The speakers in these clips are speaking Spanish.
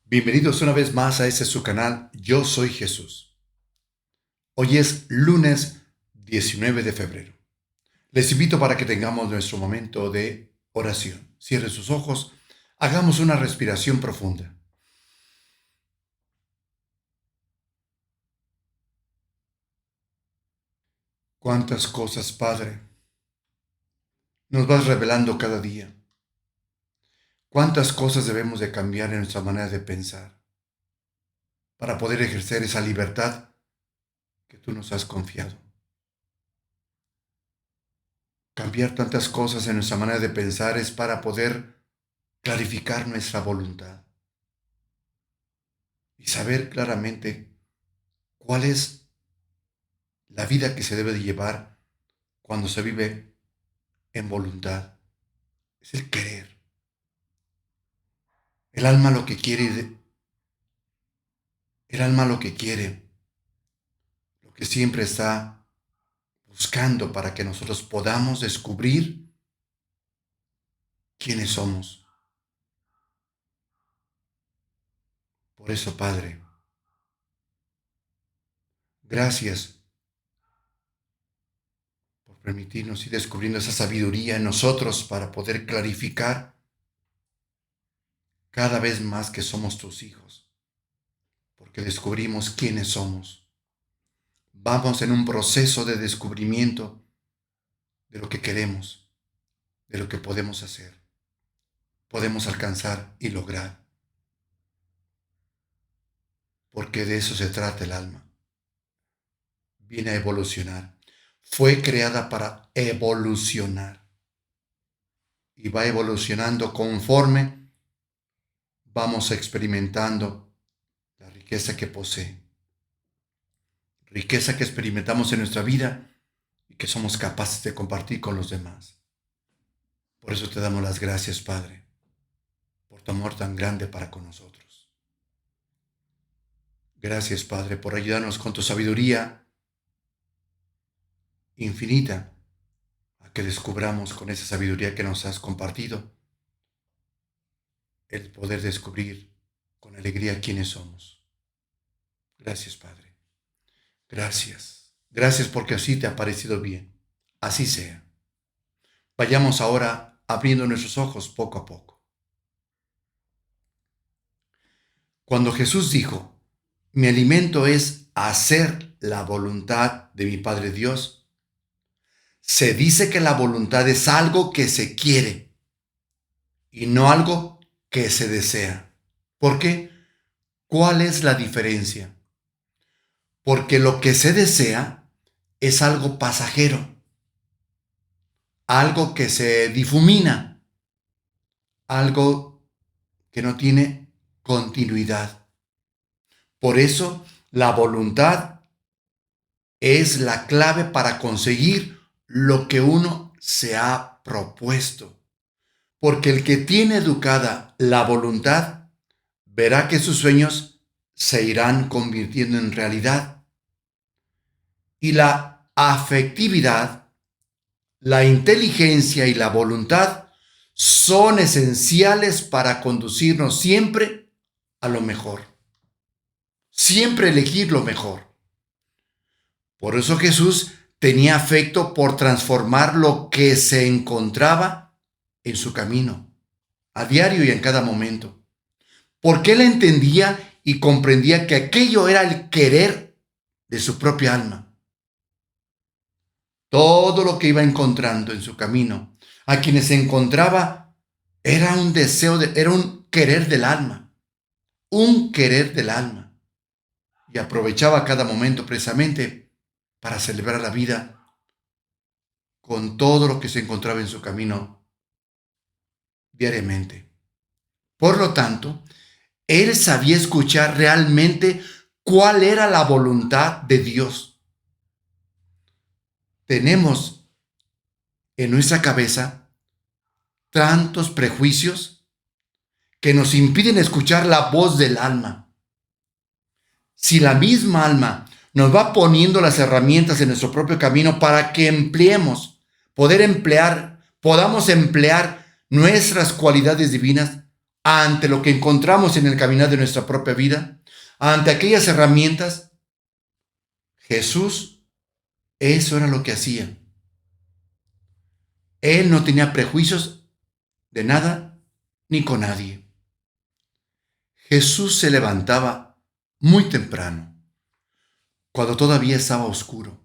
Bienvenidos una vez más a este su canal, Yo Soy Jesús. Hoy es lunes 19 de febrero. Les invito para que tengamos nuestro momento de oración. Cierre sus ojos, hagamos una respiración profunda. Cuántas cosas, Padre, nos vas revelando cada día. Cuántas cosas debemos de cambiar en nuestra manera de pensar para poder ejercer esa libertad que tú nos has confiado. Cambiar tantas cosas en nuestra manera de pensar es para poder clarificar nuestra voluntad y saber claramente cuál es la vida que se debe de llevar cuando se vive en voluntad. Es el querer. El alma lo que quiere, el alma lo que quiere, lo que siempre está buscando para que nosotros podamos descubrir quiénes somos. Por eso, Padre, gracias por permitirnos ir descubriendo esa sabiduría en nosotros para poder clarificar cada vez más que somos tus hijos, porque descubrimos quiénes somos. Vamos en un proceso de descubrimiento de lo que queremos, de lo que podemos hacer, podemos alcanzar y lograr, porque de eso se trata el alma. Viene a evolucionar. Fue creada para evolucionar y va evolucionando conforme vamos experimentando la riqueza que posee. Riqueza que experimentamos en nuestra vida y que somos capaces de compartir con los demás. Por eso te damos las gracias, Padre, por tu amor tan grande para con nosotros. Gracias, Padre, por ayudarnos con tu sabiduría infinita a que descubramos con esa sabiduría que nos has compartido el poder descubrir con alegría quiénes somos. Gracias, Padre. Gracias. Gracias porque así te ha parecido bien. Así sea. Vayamos ahora abriendo nuestros ojos poco a poco. Cuando Jesús dijo, mi alimento es hacer la voluntad de mi Padre Dios, se dice que la voluntad es algo que se quiere y no algo que se desea. ¿Por qué? ¿Cuál es la diferencia? Porque lo que se desea es algo pasajero, algo que se difumina, algo que no tiene continuidad. Por eso la voluntad es la clave para conseguir lo que uno se ha propuesto. Porque el que tiene educada la voluntad verá que sus sueños se irán convirtiendo en realidad. Y la afectividad, la inteligencia y la voluntad son esenciales para conducirnos siempre a lo mejor. Siempre elegir lo mejor. Por eso Jesús tenía afecto por transformar lo que se encontraba en su camino, a diario y en cada momento. Porque él entendía y comprendía que aquello era el querer de su propia alma. Todo lo que iba encontrando en su camino, a quienes se encontraba, era un deseo, era un querer del alma. Un querer del alma. Y aprovechaba cada momento precisamente para celebrar la vida con todo lo que se encontraba en su camino diariamente. Por lo tanto, él sabía escuchar realmente cuál era la voluntad de Dios. Tenemos en nuestra cabeza tantos prejuicios que nos impiden escuchar la voz del alma. Si la misma alma nos va poniendo las herramientas en nuestro propio camino para que podamos emplear nuestras cualidades divinas, ante lo que encontramos en el caminar de nuestra propia vida, ante aquellas herramientas, Jesús, eso era lo que hacía. Él no tenía prejuicios de nada ni con nadie. Jesús se levantaba muy temprano, cuando todavía estaba oscuro,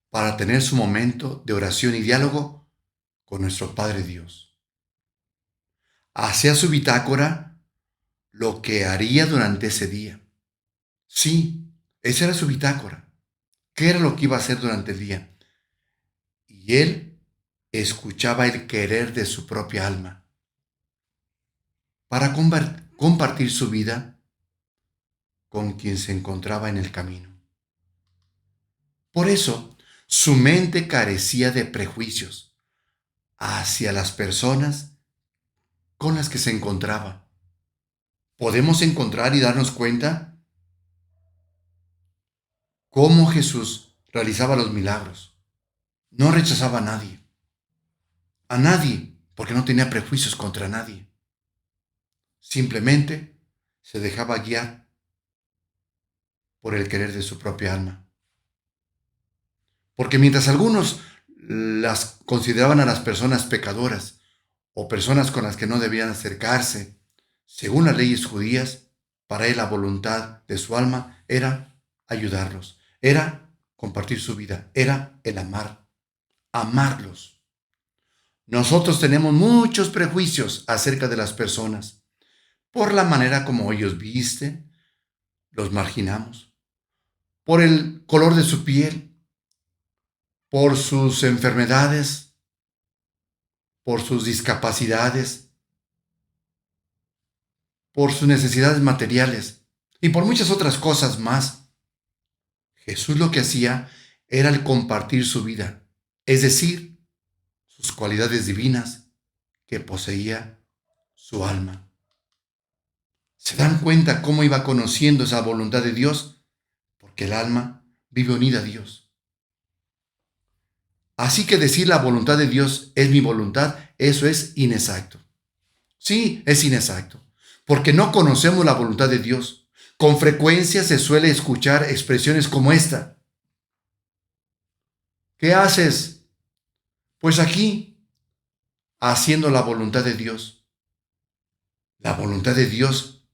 para tener su momento de oración y diálogo con nuestro Padre Dios. Hacía su bitácora lo que haría durante ese día. Sí, esa era su bitácora. ¿Qué era lo que iba a hacer durante el día? Y él escuchaba el querer de su propia alma para compartir su vida con quien se encontraba en el camino. Por eso, su mente carecía de prejuicios hacia las personas con las que se encontraba. Podemos encontrar y darnos cuenta cómo Jesús realizaba los milagros. No rechazaba a nadie, porque no tenía prejuicios contra nadie. Simplemente se dejaba guiar por el querer de su propia alma. Porque mientras algunos las consideraban a las personas pecadoras o personas con las que no debían acercarse, según las leyes judías, para él la voluntad de su alma era ayudarlos, era compartir su vida, era el amarlos. Nosotros tenemos muchos prejuicios acerca de las personas, por la manera como ellos visten, los marginamos, por el color de su piel, por sus enfermedades, por sus discapacidades, por sus necesidades materiales y por muchas otras cosas más. Jesús lo que hacía era el compartir su vida, es decir, sus cualidades divinas que poseía su alma. ¿Se dan cuenta cómo iba conociendo esa voluntad de Dios? Porque el alma vive unida a Dios. Así que decir la voluntad de Dios es mi voluntad, eso es inexacto. Sí, es inexacto, porque no conocemos la voluntad de Dios. Con frecuencia se suele escuchar expresiones como esta. ¿Qué haces? Pues aquí, haciendo la voluntad de Dios. La voluntad de Dios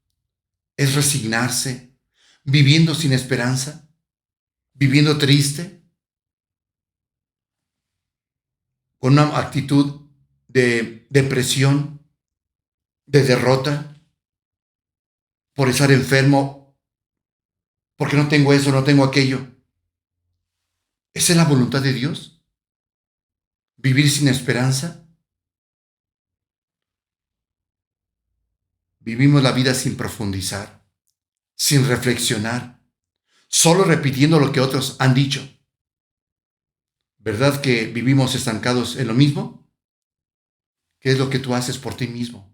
es resignarse, viviendo sin esperanza, viviendo triste, con una actitud de depresión, de derrota, por estar enfermo, porque no tengo eso, no tengo aquello. ¿Esa es la voluntad de Dios? ¿Vivir sin esperanza? Vivimos la vida sin profundizar, sin reflexionar, solo repitiendo lo que otros han dicho. ¿Verdad que vivimos estancados en lo mismo? ¿Qué es lo que tú haces por ti mismo?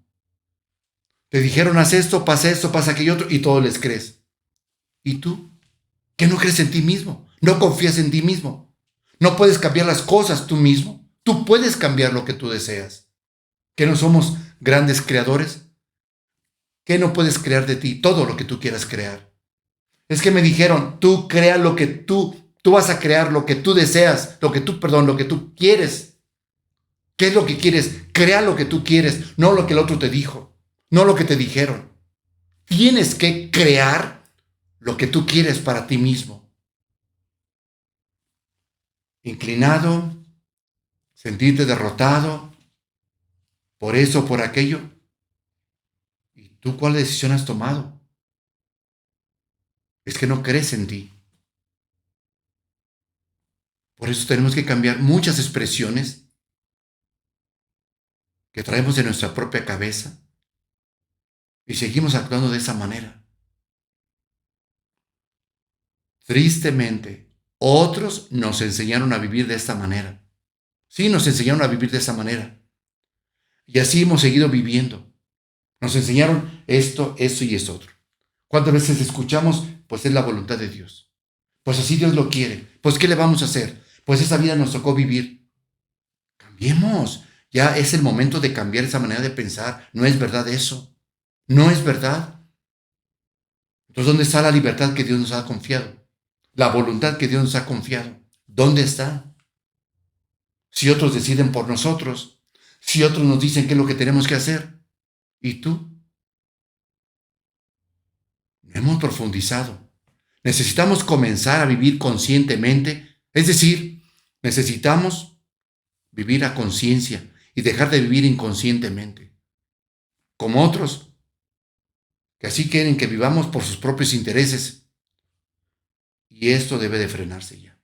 Te dijeron, haz esto, pasa aquello otro, y todo les crees. ¿Y tú? ¿Que no crees en ti mismo? ¿No confías en ti mismo? ¿No puedes cambiar las cosas tú mismo? Tú puedes cambiar lo que tú deseas. ¿Que no somos grandes creadores? ¿Que no puedes crear de ti todo lo que tú quieras crear? Es que me dijeron, tú crea lo que tú vas a crear lo que tú deseas, lo que tú quieres. ¿Qué es lo que quieres? Crea lo que tú quieres, no lo que el otro te dijo, no lo que te dijeron. Tienes que crear lo que tú quieres para ti mismo. Inclinado, sentirte derrotado, por eso, por aquello. ¿Y tú cuál decisión has tomado? Es que no crees en ti. Por eso tenemos que cambiar muchas expresiones que traemos de nuestra propia cabeza y seguimos actuando de esa manera. Tristemente, otros nos enseñaron a vivir de esta manera. Sí, nos enseñaron a vivir de esa manera. Y así hemos seguido viviendo. Nos enseñaron esto y esto otro. ¿Cuántas veces escuchamos? Pues es la voluntad de Dios. Pues así Dios lo quiere. Pues ¿qué le vamos a hacer? Pues esa vida nos tocó vivir. Cambiemos. Ya es el momento de cambiar esa manera de pensar. No es verdad eso. No es verdad. Entonces, ¿dónde está la libertad que Dios nos ha confiado? La voluntad que Dios nos ha confiado. ¿Dónde está? Si otros deciden por nosotros, si otros nos dicen qué es lo que tenemos que hacer, ¿y tú? Hemos profundizado. Necesitamos comenzar a vivir conscientemente, es decir, necesitamos vivir a conciencia y dejar de vivir inconscientemente, como otros que así quieren que vivamos por sus propios intereses. Y esto debe de frenarse ya.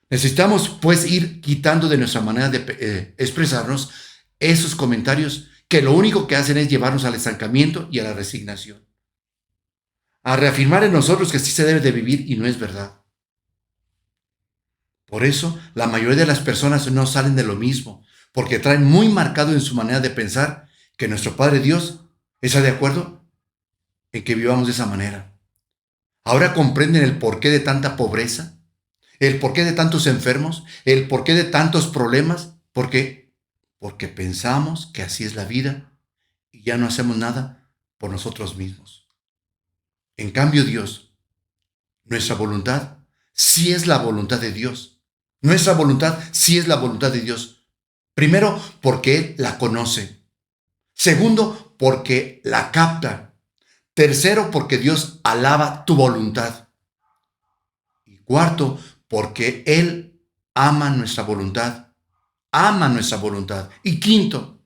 Necesitamos pues ir quitando de nuestra manera de expresarnos esos comentarios que lo único que hacen es llevarnos al estancamiento y a la resignación. A reafirmar en nosotros que sí se debe de vivir y no es verdad. Por eso la mayoría de las personas no salen de lo mismo, porque traen muy marcado en su manera de pensar que nuestro Padre Dios está de acuerdo en que vivamos de esa manera. Ahora comprenden el porqué de tanta pobreza, el porqué de tantos enfermos, el porqué de tantos problemas. ¿Por qué? Porque pensamos que así es la vida y ya no hacemos nada por nosotros mismos. En cambio, Dios, nuestra voluntad, sí es la voluntad de Dios. Nuestra voluntad sí es la voluntad de Dios. Primero, porque Él la conoce. Segundo, porque la capta. Tercero, porque Dios alaba tu voluntad. Y cuarto, porque Él ama nuestra voluntad. Ama nuestra voluntad. Y quinto,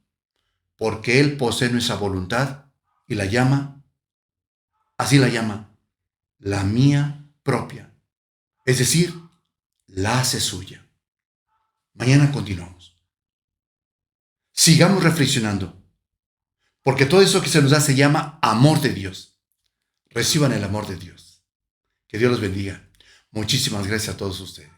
porque Él posee nuestra voluntad y la llama, así la llama, la mía propia. Es decir, la hace suya. Mañana continuamos. Sigamos reflexionando, porque todo eso que se nos da se llama amor de Dios. Reciban el amor de Dios. Que Dios los bendiga. Muchísimas gracias a todos ustedes.